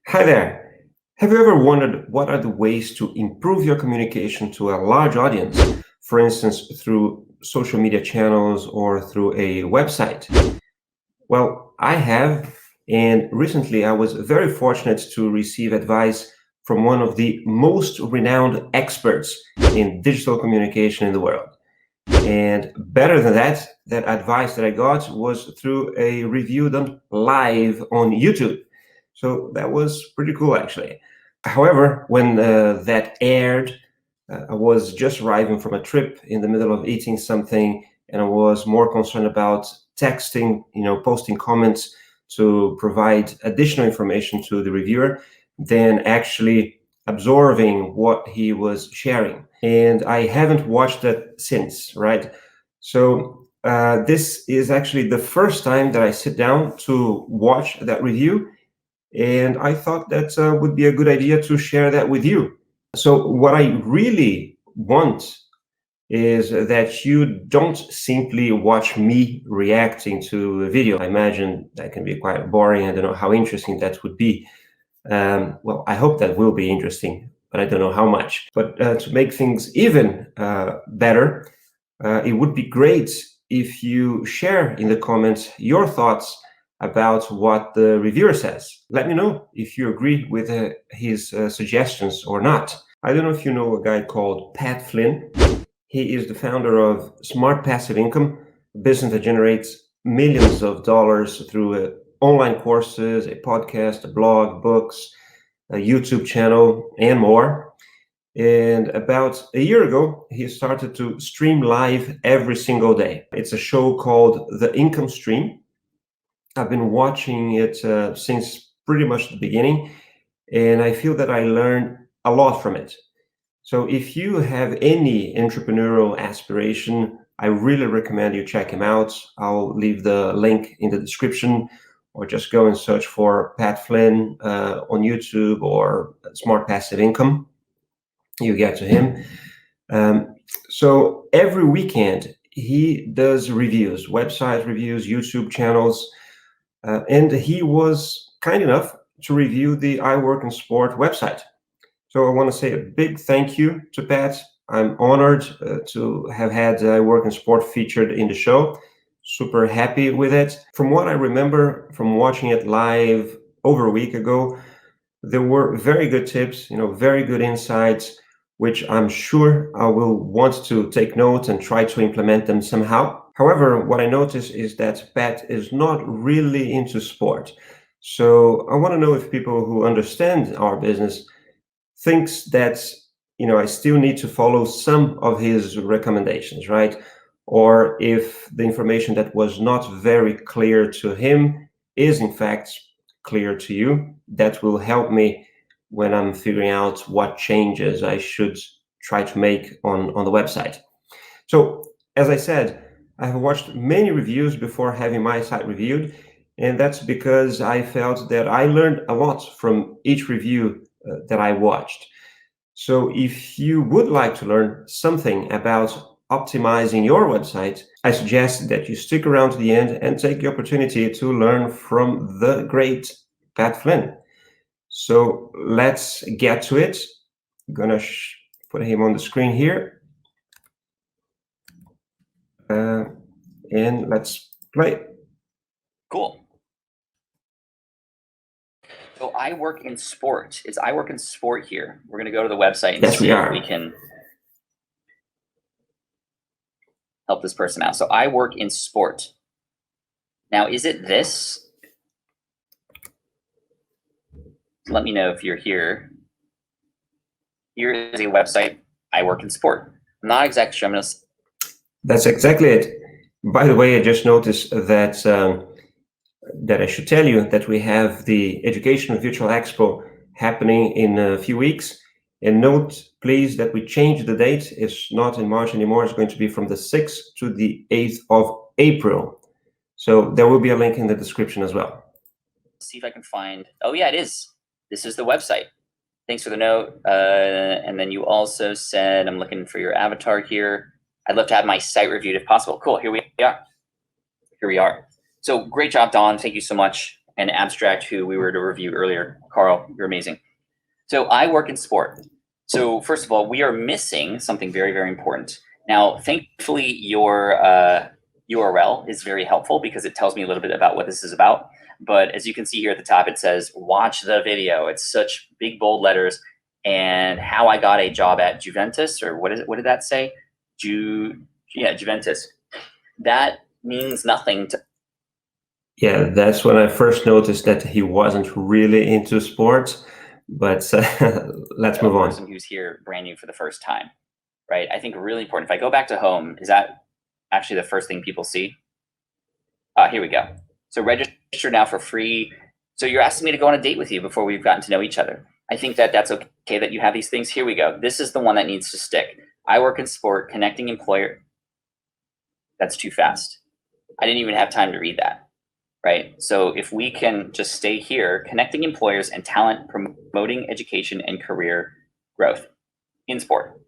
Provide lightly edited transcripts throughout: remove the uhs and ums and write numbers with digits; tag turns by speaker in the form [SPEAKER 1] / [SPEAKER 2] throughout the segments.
[SPEAKER 1] Hi there. Have you ever wondered what are the ways to improve your communication to a large audience, for instance, through social media channels or through a website? Well, I have, and recently I was very fortunate to receive advice from one of the most renowned experts in digital communication in the world. And better than that, that advice that I got was through a review done live on YouTube. So that was pretty cool, actually. However, when that aired, I was just arriving from a trip in the middle of eating something, and I was more concerned about texting, posting comments to provide additional information to the reviewer than actually absorbing what he was sharing. And I haven't watched that since, right? So this is actually the first time that I sit down to watch that review, and I thought that would be a good idea to share that with you. So, what I really want is that you don't simply watch me reacting to a video. I imagine that can be quite boring. I don't know how interesting that would be. Well, I hope that will be interesting, but I don't know how much. But to make things even better, it would be great if you share in the comments your thoughts about what the reviewer says. Let me know if you agree with his suggestions or not. I don't know if you know a guy called Pat Flynn. He is the founder of Smart Passive Income, a business that generates millions of dollars through online courses, a podcast, a blog, books, a YouTube channel, and more. And about a year ago, he started to stream live every single day. It's a show called The Income Stream. I've been watching it since pretty much the beginning, and I feel that I learned a lot from it. So if you have any entrepreneurial aspiration, I really recommend you check him out. I'll leave the link in the description, or just go and search for Pat Flynn on YouTube or Smart Passive Income. You get to him. So every weekend, he does reviews, website reviews, YouTube channels, and he was kind enough to review the iWorkinSport website. So I want to say a big thank you to Pat. I'm honored to have had iWorkinSport featured in the show. Super happy with it. From what I remember from watching it live over a week ago, there were very good tips, very good insights, which I'm sure I will want to take note and try to implement them somehow. However, what I notice is that Pat is not really into sport. So I want to know if people who understand our business thinks that, I still need to follow some of his recommendations, right? Or if the information that was not very clear to him is in fact clear to you, that will help me when I'm figuring out what changes I should try to make on the website. So, as I said, I have watched many reviews before having my site reviewed, and that's because I felt that I learned a lot from each review that I watched. So if you would like to learn something about optimizing your website, I suggest that you stick around to the end and take the opportunity to learn from the great Pat Flynn. So let's get to it. I'm gonna put him on the screen here. And let's play.
[SPEAKER 2] Cool. So I work in sport. It's I work in sport here. We're going to go to the website and see if we can help this person out. So I work in sport. Now, is it this? Let me know if you're here. Here is a website, I work in sport. I'm not exactly sure.
[SPEAKER 1] That's exactly it. By the way, I just noticed that that I should tell you that we have the Education Virtual Expo happening in a few weeks. And note, please, that we changed the date. It's not in March anymore. It's going to be from the 6th to the 8th of April. So there will be a link in the description as well.
[SPEAKER 2] See if I can find, oh yeah, it is. This is the website. Thanks for the note. And then you also said, I'm looking for your avatar here. I'd love to have my site reviewed if possible. Cool, here we are. Here we are. So great job, Don. Thank you so much. and abstract, who we were to review earlier. Carl, you're amazing. So I work in sport. So first of all, we are missing something very, very important. Now, thankfully, your URL is very helpful because it tells me a little bit about what this is about. But as you can see here at the top, it says, watch the video. It's such big, bold letters. And how I got a job at Juventus, or what is it? What did that say? Juventus. That means nothing to.
[SPEAKER 1] Yeah, that's when I first noticed that he wasn't really into sports. But let's move on.
[SPEAKER 2] Person who's here brand new for the first time, right? I think really important. If I go back to home, is that actually the first thing people see? Here we go. So register now for free. So you're asking me to go on a date with you before we've gotten to know each other. I think that that's okay that you have these things. Here we go. This is the one that needs to stick. I work in sport, connecting employer. That's too fast. I didn't even have time to read that, right? So if we can just stay here, connecting employers and talent, promoting education and career growth in sport.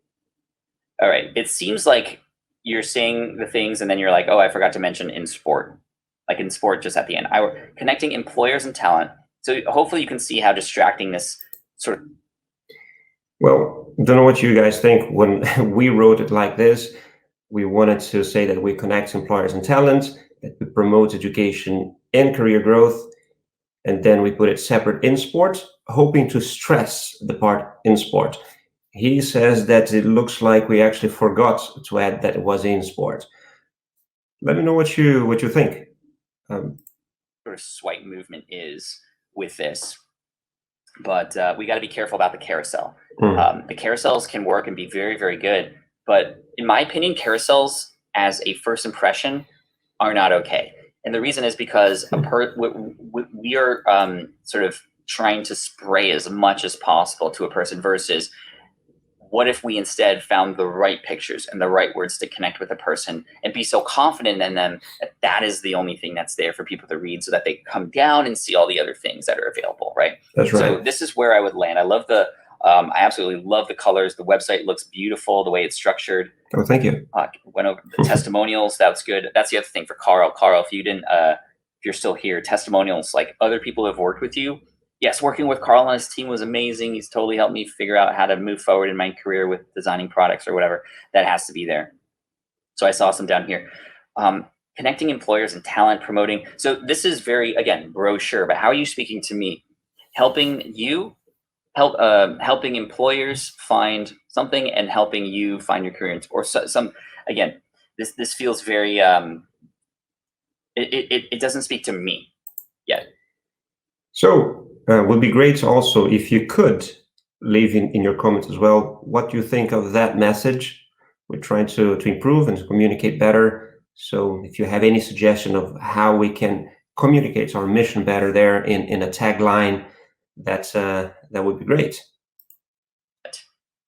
[SPEAKER 2] All right. It seems like you're saying the things and then you're like, oh, I forgot to mention in sport, like in sport just at the end. Connecting employers and talent. So hopefully you can see how distracting this sort of.
[SPEAKER 1] Well, don't know what you guys think. When we wrote it like this, we wanted to say that we connect employers and talent, that we promote education and career growth, and then we put it separate in sport, hoping to stress the part in sport. He says that it looks like we actually forgot to add that it was in sport. Let me know what you think.
[SPEAKER 2] Sort of swipe movement is with this, but we got to be careful about the carousel. The carousels can work and be very, very good, but in my opinion, carousels as a first impression are not okay. And the reason is because we are sort of trying to spray as much as possible to a person versus what if we instead found the right pictures and the right words to connect with a person and be so confident in them that that is the only thing that's there for people to read so that they come down and see all the other things that are available, right?
[SPEAKER 1] That's right.
[SPEAKER 2] So this is where I would land. I absolutely love the colors. The website looks beautiful, the way it's structured.
[SPEAKER 1] Oh, thank you.
[SPEAKER 2] Went over the testimonials. That's good. That's the other thing for Carl. Carl, if you're still here, testimonials, like other people who have worked with you. Yes, working with Carl and his team was amazing. He's totally helped me figure out how to move forward in my career with designing products or whatever. That has to be there. So I saw some down here. Connecting employers and talent, promoting. So this is very, again, brochure, but how are you speaking to me? Helping employers find something and helping you find your career, or some. Again, this feels very. It doesn't speak to me yet.
[SPEAKER 1] So would be great also if you could leave in your comments as well what you think of that message. We're trying to improve and to communicate better. So if you have any suggestion of how we can communicate our mission better there in a tagline, that would be great.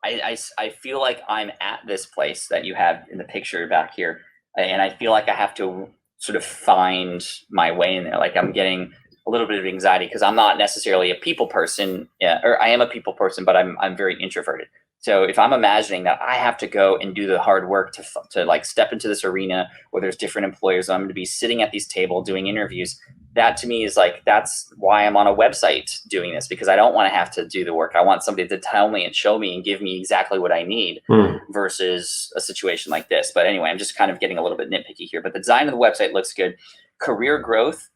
[SPEAKER 2] I feel like I'm at this place that you have in the picture back here, and I feel like I have to sort of find my way in there. Like I'm getting a little bit of anxiety because I'm not necessarily a people person, or I am a people person, but I'm very introverted. So if I'm imagining that I have to go and do the hard work to like step into this arena where there's different employers, I'm going to be sitting at these tables doing interviews. That to me is like, that's why I'm on a website doing this, because I don't want to have to do the work. I want somebody to tell me and show me and give me exactly what I need versus a situation like this. But anyway, I'm just kind of getting a little bit nitpicky here, but the design of the website looks good. Career growth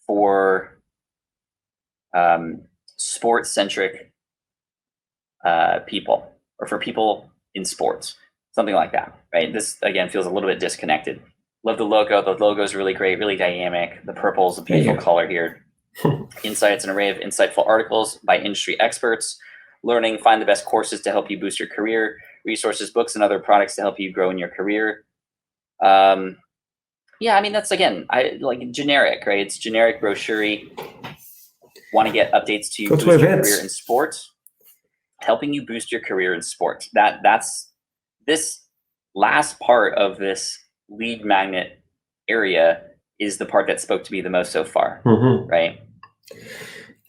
[SPEAKER 2] for sports-centric people, or for people in sports, something like that, right? This, again, feels a little bit disconnected. Love the logo. The logo is really great, really dynamic. The purple is a beautiful color here. Insights, an array of insightful articles by industry experts. Learning, find the best courses to help you boost your career. Resources, books, and other products to help you grow in your career. Yeah, I mean, that's, again, I like generic, right? It's generic brochure. Want to get updates to boost your career in sports, helping you boost your career in sports. That's this last part of this lead magnet area is the part that spoke to me the most so far, right?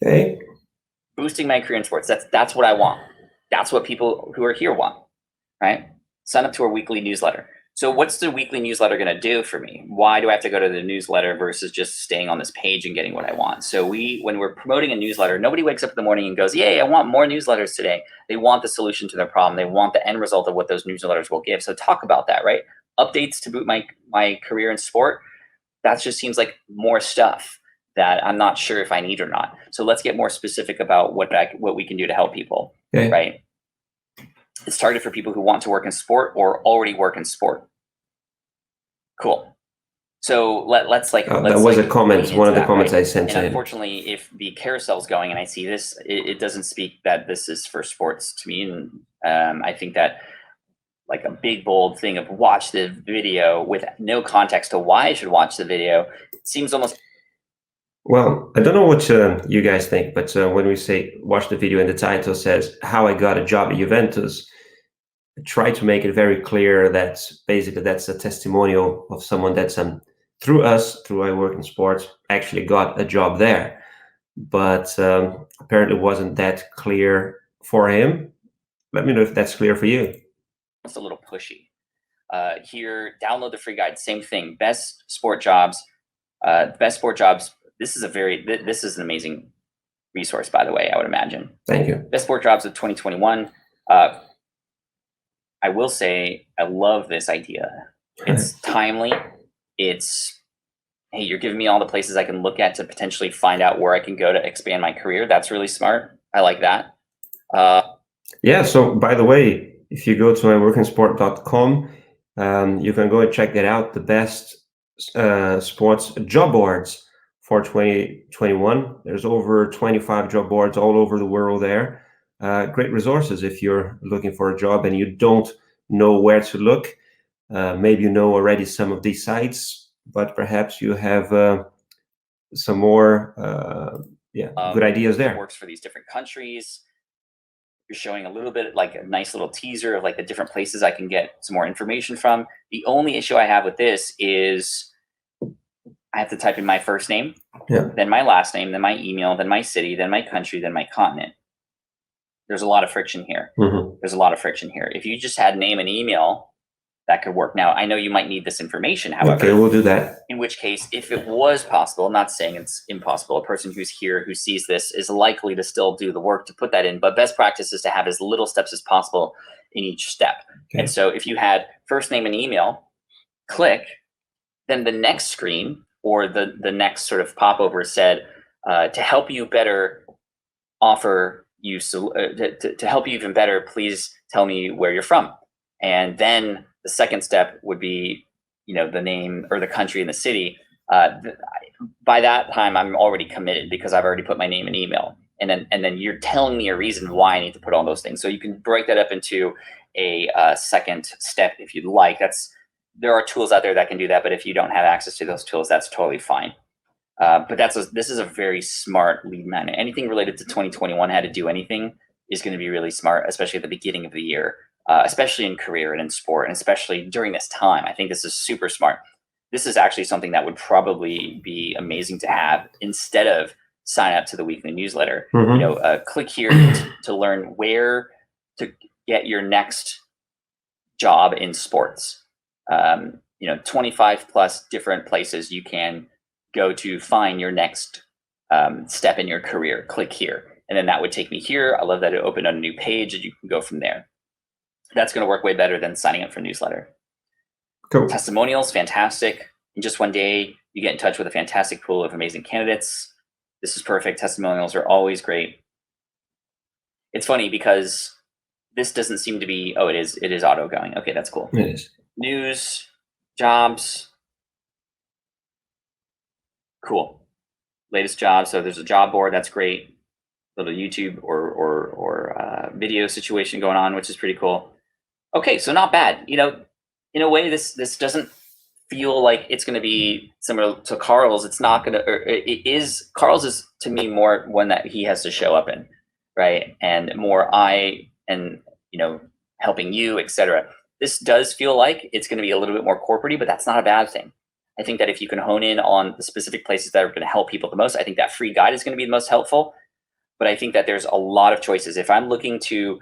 [SPEAKER 1] Okay.
[SPEAKER 2] Boosting my career in sports. That's what I want. That's what people who are here want, right? Sign up to our weekly newsletter. So what's the weekly newsletter going to do for me? Why do I have to go to the newsletter versus just staying on this page and getting what I want? So when we're promoting a newsletter, nobody wakes up in the morning and goes, yay, I want more newsletters today. They want the solution to their problem. They want the end result of what those newsletters will give. So talk about that, right? Updates to boot my career in sport. That just seems like more stuff that I'm not sure if I need or not. So let's get more specific about what we can do to help people,
[SPEAKER 1] Okay.
[SPEAKER 2] right? It's targeted for people who want to work in sport or already work in sport. Cool. So let's
[SPEAKER 1] that was a comment, one of the comments, right? I sent
[SPEAKER 2] and
[SPEAKER 1] in.
[SPEAKER 2] Unfortunately, if the carousel's going and I see this, it doesn't speak that this is for sports to me. And I think that like a big bold thing of watch the video with no context to why I should watch the video, it seems almost.
[SPEAKER 1] Well, I don't know what you guys think, but when we say watch the video and the title says how I got a job at Juventus, I try to make it very clear that basically that's a testimonial of someone that's through us, through iWorkinSport, actually got a job there. But apparently wasn't that clear for him. Let me know if that's clear for you.
[SPEAKER 2] It's a little pushy. Here, download the free guide. Same thing. Best sport jobs. Best sport jobs. This is an amazing resource, by the way, I would imagine.
[SPEAKER 1] Thank you.
[SPEAKER 2] Best sport jobs of 2021. I will say I love this idea. It's timely. It's, hey, you're giving me all the places I can look at to potentially find out where I can go to expand my career. That's really smart. I like that.
[SPEAKER 1] Yeah, so by the way, if you go to iWorkinSport.com, you can go and check that out. The best sports job boards for 2021. There's over 25 job boards all over the world there. Great resources if you're looking for a job and you don't know where to look. Maybe you know already some of these sites, but perhaps you have some more good ideas there.
[SPEAKER 2] Works for these different countries. You're showing a little bit like a nice little teaser of like the different places I can get some more information from. The only issue I have with this is I have to type in my first name, then my last name, then my email, then my city, then my country, then my continent. There's a lot of friction here.
[SPEAKER 1] Mm-hmm.
[SPEAKER 2] There's a lot of friction here. If you just had name and email, that could work. Now, I know you might need this information, however.
[SPEAKER 1] Okay, we'll do that.
[SPEAKER 2] In which case, if it was possible, I'm not saying it's impossible, a person who's here who sees this is likely to still do the work to put that in, but best practice is to have as little steps as possible in each step. Okay. And so if you had first name and email, click, then the next screen or the next sort of popover said, to help you better offer you, to help you even better, please tell me where you're from. And then the second step would be, the name or the country and the city. By that time, I'm already committed because I've already put my name and email. And then you're telling me a reason why I need to put all those things. So you can break that up into a second step if you'd like. There are tools out there that can do that, but if you don't have access to those tools, that's totally fine. But this is a very smart lead magnet. Anything related to 2021, how to do anything, is going to be really smart, especially at the beginning of the year. Especially in career and in sport, and especially during this time. I think this is super smart. This is actually something that would probably be amazing to have instead of sign up to the weekly newsletter. Mm-hmm. Click here to learn where to get your next job in sports. 25 plus different places you can go to find your next step in your career. Click here. And then that would take me here. I love that it opened on a new page and you can go from there. That's going to work way better than signing up for a newsletter.
[SPEAKER 1] Cool.
[SPEAKER 2] Testimonials, fantastic. In just one day, you get in touch with a fantastic pool of amazing candidates. This is perfect. Testimonials are always great. It's funny because this doesn't seem to be, it is auto going. Okay, that's cool.
[SPEAKER 1] It is.
[SPEAKER 2] News, jobs. Cool. Latest job. So there's a job board. That's great. Little YouTube or video situation going on, which is pretty cool. Okay, so not bad. In a way, this doesn't feel like it's going to be similar to Carl's. It's not going to. It is. Carl's is to me more one that he has to show up in, right? And more helping you, etc. This does feel like it's going to be a little bit more corporate-y, but that's not a bad thing. I think that if you can hone in on the specific places that are going to help people the most, I think that free guide is going to be the most helpful. But I think that there's a lot of choices. If I'm looking to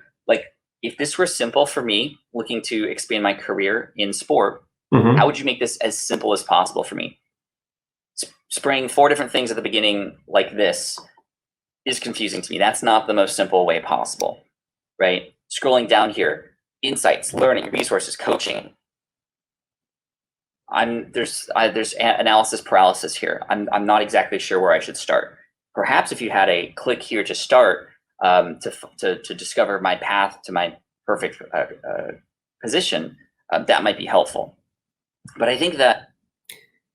[SPEAKER 2] if this were simple for me, looking to expand my career in sport,
[SPEAKER 1] Mhm.
[SPEAKER 2] how would you make this as simple as possible for me? Spraying 4 different things at the beginning like this is confusing to me. That's not the most simple way possible, right? Scrolling down here, insights, learning, resources, coaching. There's analysis paralysis here. I'm not exactly sure where I should start. Perhaps if you had a click here to start, to discover my path to my perfect position, that might be helpful. But I think that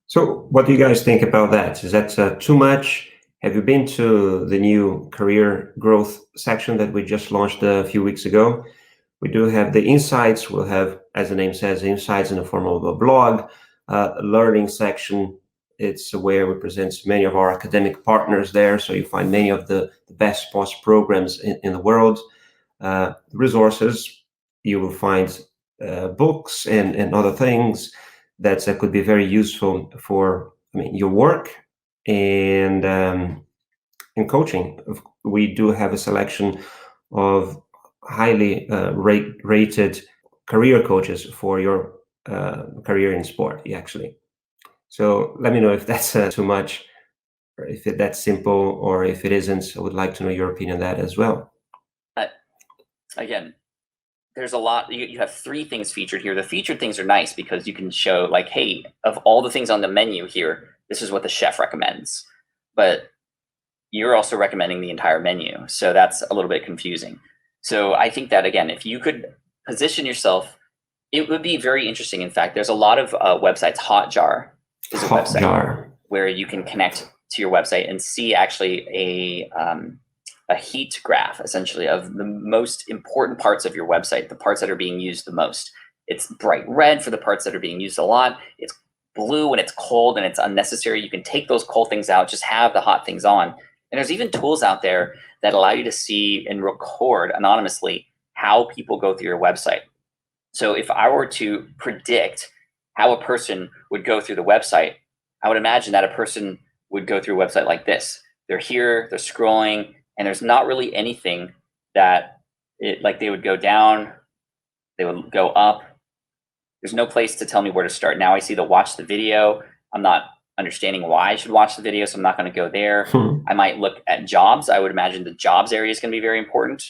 [SPEAKER 1] So, what do you guys think about that? Is that too much? Have you been to the new career growth section that we just launched a few weeks ago? We do have the insights. We'll have, as the name says, insights in the form of a blog, learning section. It's where we present many of our academic partners there. So you find many of the best sports programs in the world. Resources, you will find books and other things that could be very useful for your work and in coaching. We do have a selection of highly rated career coaches for your career in sport, actually. So let me know if that's too much, or if that's simple, or if it isn't. I would like to know your opinion on that as well.
[SPEAKER 2] again, there's a lot. You have 3 things featured here. The featured things are nice because you can show like, hey, of all the things on the menu here, this is what the chef recommends. But you're also recommending the entire menu. So that's a little bit confusing. So I think that, again, if you could position yourself, it would be very interesting. In fact, there's a lot of websites. Hotjar is a website
[SPEAKER 1] Hotjar.
[SPEAKER 2] where you can connect to your website and see actually a heat graph, essentially, of the most important parts of your website, the parts that are being used the most. It's bright red for the parts that are being used a lot. It's blue when it's cold and it's unnecessary. You can take those cold things out, just have the hot things on. And there's even tools out there that allow you to see and record anonymously how people go through your website. So if I were to predict how a person would go through the website, I would imagine that a person would go through a website like this. They're here, they're scrolling, and there's not really anything that like they would go down, they would go up. There's no place to tell me where to start. Now I see the watch the video. I'm not understanding why I should watch the video, so I'm not going to go there. I might look at jobs. I would imagine the jobs area is going to be very important.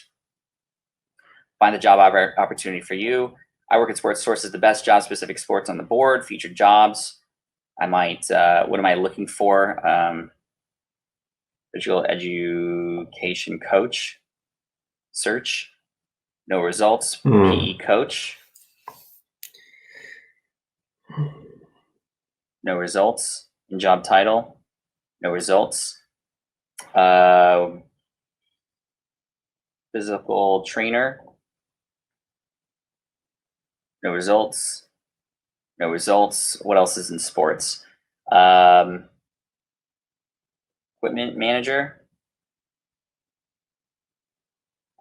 [SPEAKER 2] Find the job opportunity for you. iWorkinSport sources the best job-specific sports on the board, featured jobs. I might, what am I looking for? Visual education coach, search, no results. PE coach, no results. In job title, no results. Physical trainer, no results. No results. What else is in sports? Equipment manager.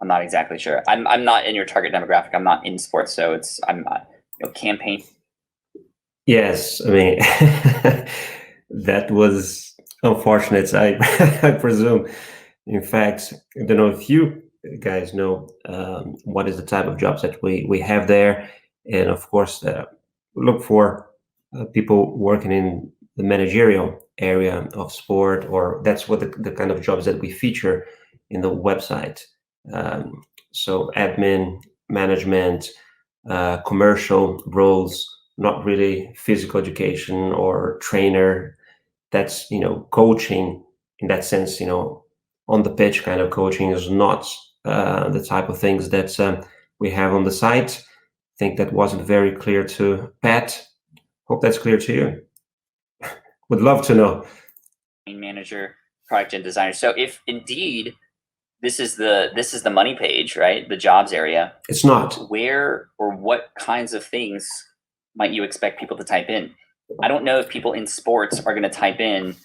[SPEAKER 2] I'm not exactly sure. I'm not in your target demographic. I'm not in sports, so I'm not, campaign.
[SPEAKER 1] Yes, I mean that was unfortunate. I presume. In fact, I don't know if you guys know what is the type of jobs that we have there, and of course, look for people working in the managerial area of sport, or that's what the kind of jobs that we feature in the website. So admin, management, commercial roles, not really physical education or trainer. That's coaching in that sense. On the pitch kind of coaching is not the type of things that we have on the site. I think that wasn't very clear to Pat. Hope that's clear to you. Would love to know.
[SPEAKER 2] Manager, product and designer. So if indeed this is the money page, right? The jobs area.
[SPEAKER 1] It's not.
[SPEAKER 2] Where or what kinds of things might you expect people to type in? I don't know if people in sports are going to type in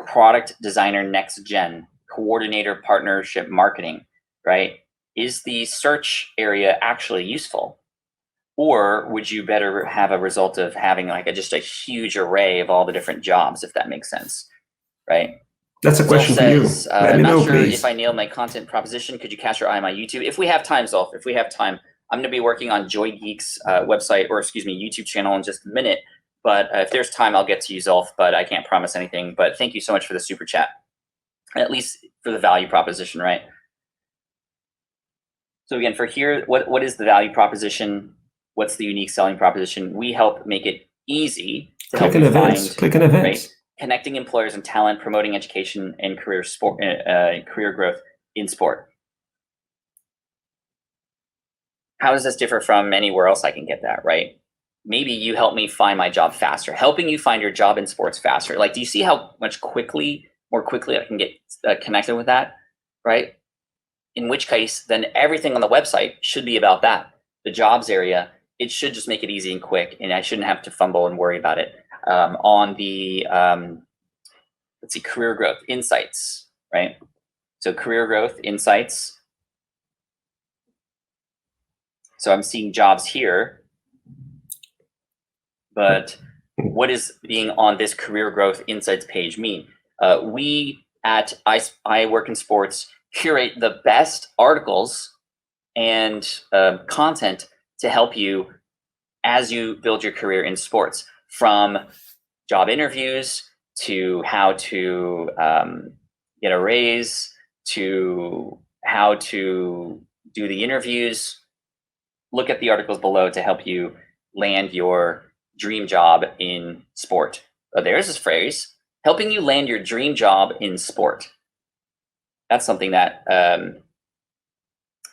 [SPEAKER 2] product designer next gen, coordinator partnership marketing, right? Is the search area actually useful? Or would you better have a result of having like just a huge array of all the different jobs, if that makes sense, right?
[SPEAKER 1] That's a question for you. Let me
[SPEAKER 2] not
[SPEAKER 1] know,
[SPEAKER 2] sure
[SPEAKER 1] please.
[SPEAKER 2] if I nailed my content proposition. Could you cast your eye on my YouTube? If we have time, Zolf, if we have time, I'm going to be working on Joy Geek's website, or excuse me, YouTube channel in just a minute. But if there's time, I'll get to you, Zolf, but I can't promise anything. But thank you so much for the super chat, at least for the value proposition, right? So again, for here, what is the value proposition? What's the unique selling proposition? We help make it easy to help you find.
[SPEAKER 1] Click on events.
[SPEAKER 2] Right? Connecting employers and talent, promoting education and career growth in sport. How does this differ from anywhere else I can get that, right? Maybe you help me find my job faster, helping you find your job in sports faster. Like, do you see how much more quickly I can get connected with that, right? In which case, then everything on the website should be about that. The jobs area, it should just make it easy and quick, and I shouldn't have to fumble and worry about it. On the, let's see, career growth, insights, right? So career growth, insights. So I'm seeing jobs here, but what does being on this career growth insights page mean? We at iWorkinSport curate the best articles and content to help you as you build your career in sports, from job interviews to how to get a raise, to how to do the interviews. Look at the articles below to help you land your dream job in sport. There's this phrase, helping you land your dream job in sport. That's something that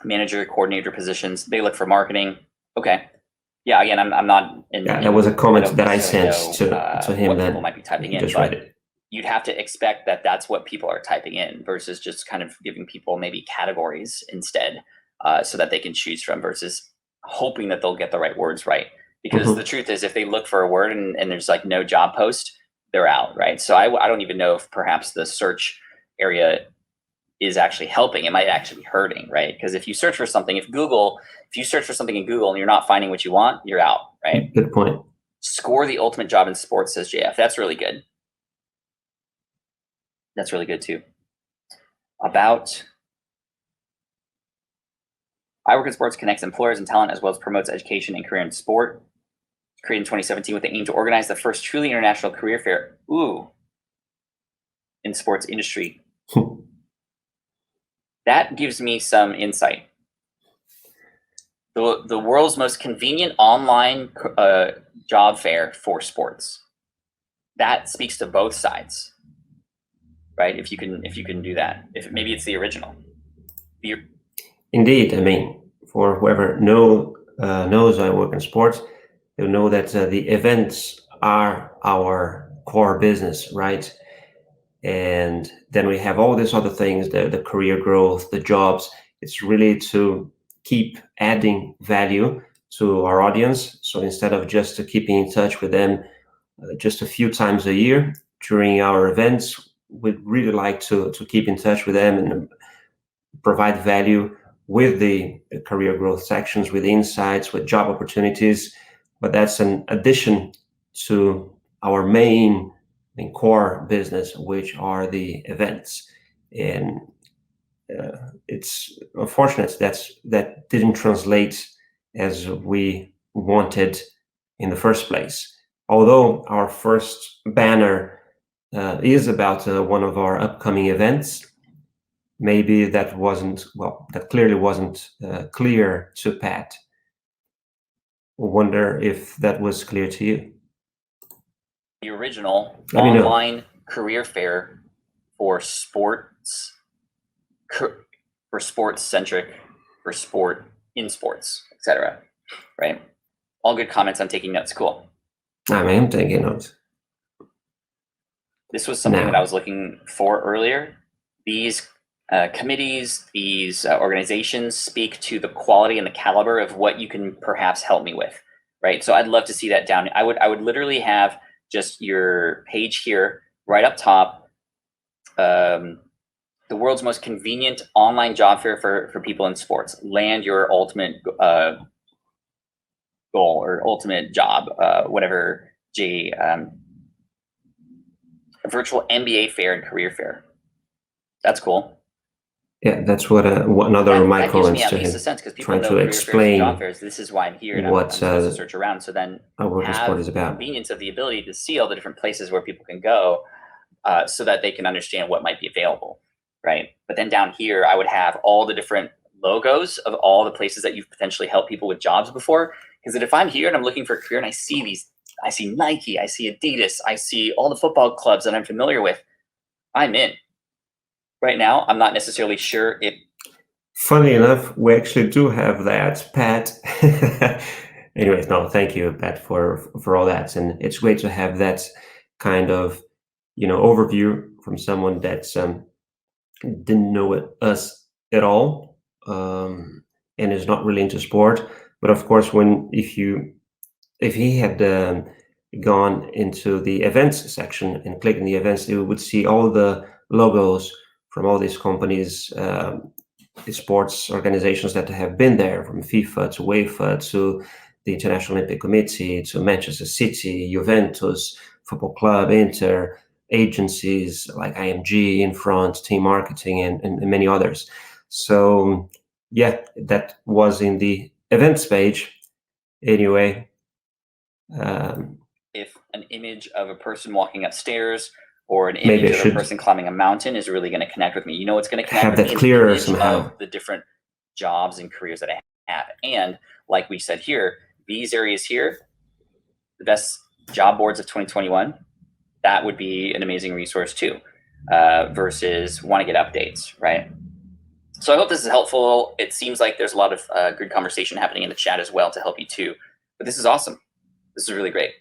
[SPEAKER 2] manager, coordinator positions, they look for marketing. Okay. Yeah, again, I'm not in.
[SPEAKER 1] Yeah, that was a comment that I sent to him.
[SPEAKER 2] What people might be typing in, but you'd have to expect that that's what people are typing in, versus just kind of giving people maybe categories instead, so that they can choose from, versus hoping that they'll get the right words right. Because the truth is, if they look for a word and there's like no job post, they're out, right? So I don't even know if perhaps the search area is actually helping. It might actually be hurting, right? Because if you search for something, if you search for something in Google and you're not finding what you want, you're out, right?
[SPEAKER 1] Good point.
[SPEAKER 2] Score the ultimate job in sports, says JF. That's really good. That's really good too. About iWorkinSport connects employers and talent, as well as promotes education and career in sport. Created in 2017 with the aim to organize the first truly international career fair. In sports industry. That gives me some insight. The world's most convenient online job fair for sports. That speaks to both sides, right? If you can do that, if maybe it's the original.
[SPEAKER 1] Indeed, I mean, for whoever knows iWorkinSport, they'll know that the events are our core business, right? And then we have all these other things, the career growth, the jobs. It's really to keep adding value to our audience. So instead of just keeping in touch with them just a few times a year during our events, we'd really like to keep in touch with them and provide value with the career growth sections, with insights, with job opportunities. But that's an addition to our main core business, which are the events. And it's unfortunate that didn't translate as we wanted in the first place. Although our first banner is about one of our upcoming events, maybe that clearly wasn't clear to Pat. I wonder if that was clear to you.
[SPEAKER 2] The original online career fair for sports, for sports centric, for sport, in sports, etc. Right? All good comments. I'm taking notes. Cool.
[SPEAKER 1] I am taking notes.
[SPEAKER 2] This was something that I was looking for earlier. These committees, these organizations speak to the quality and the caliber of what you can perhaps help me with, right? So I'd love to see that down. I would literally have just your page here, right up top, the world's most convenient online job fair for people in sports. Land your ultimate goal or ultimate job, whatever, virtual MBA fair and career fair. That's cool.
[SPEAKER 1] Yeah, that's what another of my
[SPEAKER 2] That gives me
[SPEAKER 1] comments
[SPEAKER 2] at
[SPEAKER 1] to
[SPEAKER 2] least a
[SPEAKER 1] him,
[SPEAKER 2] sense, because people
[SPEAKER 1] trying
[SPEAKER 2] know
[SPEAKER 1] to
[SPEAKER 2] career fairs and job
[SPEAKER 1] explain
[SPEAKER 2] fairs. This is why I'm here, and
[SPEAKER 1] what
[SPEAKER 2] I'm supposed to search around. So then
[SPEAKER 1] iWorkinSport is
[SPEAKER 2] have the
[SPEAKER 1] about.
[SPEAKER 2] convenience of the ability to see all the different places where people can go, so that they can understand what might be available, right? But then down here, I would have all the different logos of all the places that you've potentially helped people with jobs before. Because if I'm here and I'm looking for a career and I see these, I see Nike, I see Adidas, I see all the football clubs that I'm familiar with, I'm in. Right now, I'm not necessarily sure if.
[SPEAKER 1] Funny enough, we actually do have that, Pat. Anyways, no, thank you, Pat, for all that, and it's great to have that kind of overview from someone that didn't know us at all, and is not really into sport. But of course, if he had gone into the events section and clicked in the events, you would see all the logos from all these companies, the sports organizations that have been there, from FIFA to UEFA to the International Olympic Committee to Manchester City, Juventus, Football Club, Inter, agencies like IMG, In Front, Team Marketing, and many others. So yeah, that was in the events page. Anyway,
[SPEAKER 2] if an image of a person walking upstairs or an
[SPEAKER 1] maybe
[SPEAKER 2] image
[SPEAKER 1] I
[SPEAKER 2] of a
[SPEAKER 1] should
[SPEAKER 2] person climbing a mountain is really going to connect with me. You know what's going to connect
[SPEAKER 1] have
[SPEAKER 2] with me?
[SPEAKER 1] that
[SPEAKER 2] An
[SPEAKER 1] clearer
[SPEAKER 2] image
[SPEAKER 1] somehow.
[SPEAKER 2] of the different jobs and careers that I have. And like we said here, these areas here, the best job boards of 2021, that would be an amazing resource too, versus want to get updates, right? So I hope this is helpful. It seems like there's a lot of good conversation happening in the chat as well to help you too. But this is awesome. This is really great.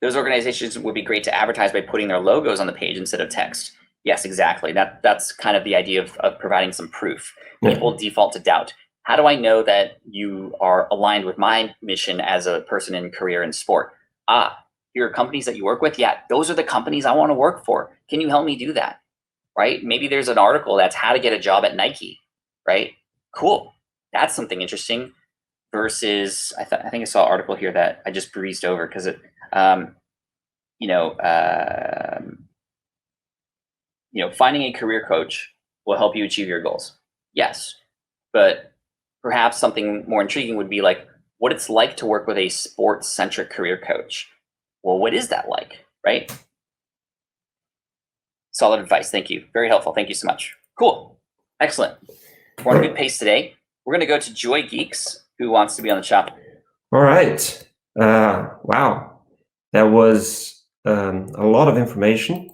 [SPEAKER 2] Those organizations would be great to advertise by putting their logos on the page instead of text. Yes, exactly. That's kind of the idea of providing some proof.
[SPEAKER 1] Yeah.
[SPEAKER 2] People default to doubt. How do I know that you are aligned with my mission as a person in career in sport? Here are companies that you work with. Yeah, those are the companies I want to work for. Can you help me do that? Right? Maybe there's an article that's how to get a job at Nike, right? Cool. That's something interesting. Versus, I think I saw an article here that I just breezed over because it, finding a career coach will help you achieve your goals. Yes, but perhaps something more intriguing would be like what it's like to work with a sports-centric career coach. Well, what is that like, right? Solid advice. Thank you. Very helpful. Thank you so much. Cool. Excellent. We're on a good pace today. We're going to go to Joy Geeks, who wants to be on the chat.
[SPEAKER 1] All right. Wow. That was a lot of information.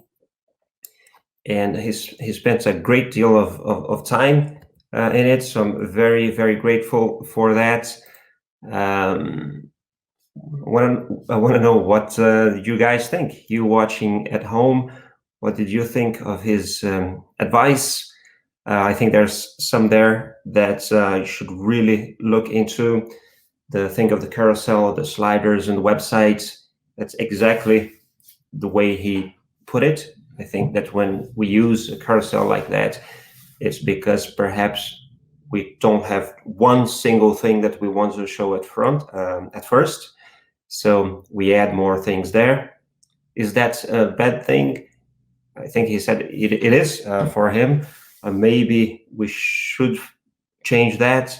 [SPEAKER 1] And he spent a great deal of time in it. So I'm very, very grateful for that. I want to know what you guys think. You watching at home, what did you think of his advice? I think there's some there that you should really look into. The thing of the carousel, the sliders, and the website. That's exactly the way he put it. I think that when we use a carousel like that, it's because perhaps we don't have one single thing that we want to show at first. So we add more things there. Is that a bad thing? I think he said it is for him. Maybe we should change that.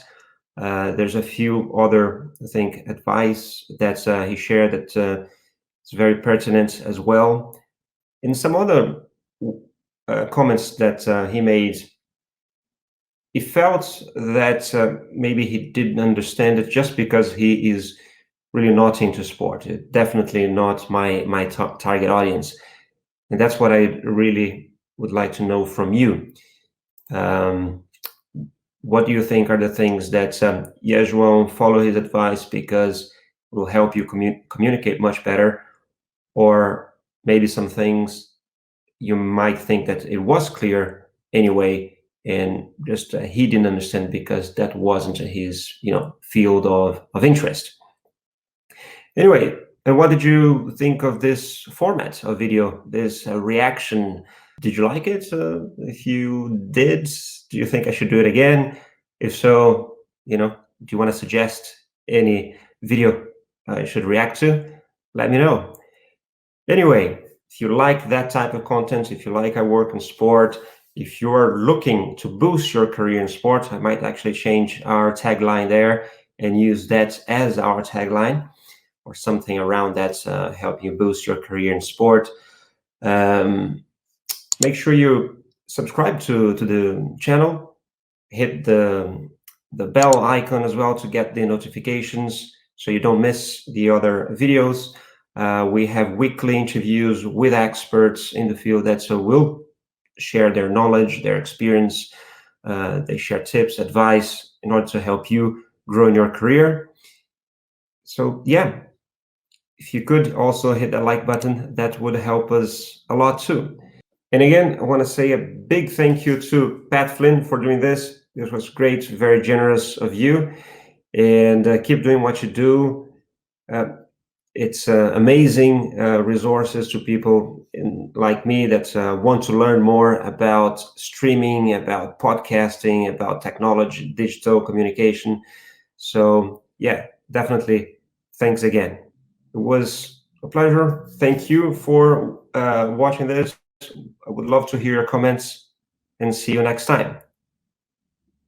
[SPEAKER 1] There's a few other, I think, advice that he shared that is very pertinent as well. In some other comments that he made, he felt that maybe he didn't understand it just because he is really not into sport. Definitely not my target audience. And that's what I really would like to know from you. What do you think are the things that yes, won't follow his advice because it will help you communicate much better, or maybe some things you might think that it was clear anyway, and just he didn't understand because that wasn't his field of interest. Anyway, and what did you think of this format of video, this reaction? Did you like it? If you did, do you think I should do it again? If so, do you want to suggest any video I should react to? Let me know. Anyway, if you like that type of content, if you like I Work in Sport, if you're looking to boost your career in sport, I might actually change our tagline there and use that as our tagline, or something around that, help you boost your career in sport. Make sure you subscribe to the channel, hit the bell icon as well to get the notifications so you don't miss the other videos. We have weekly interviews with experts in the field that will share their knowledge, their experience. They share tips, advice in order to help you grow in your career. So yeah, if you could also hit that like button, that would help us a lot too. And again, I want to say a big thank you to Pat Flynn for doing this. This was great, very generous of you. And keep doing what you do. It's amazing resources to people like me that want to learn more about streaming, about podcasting, about technology, digital communication. So yeah, definitely thanks again. It was a pleasure. Thank you for watching this. I would love to hear your comments, and see you next time.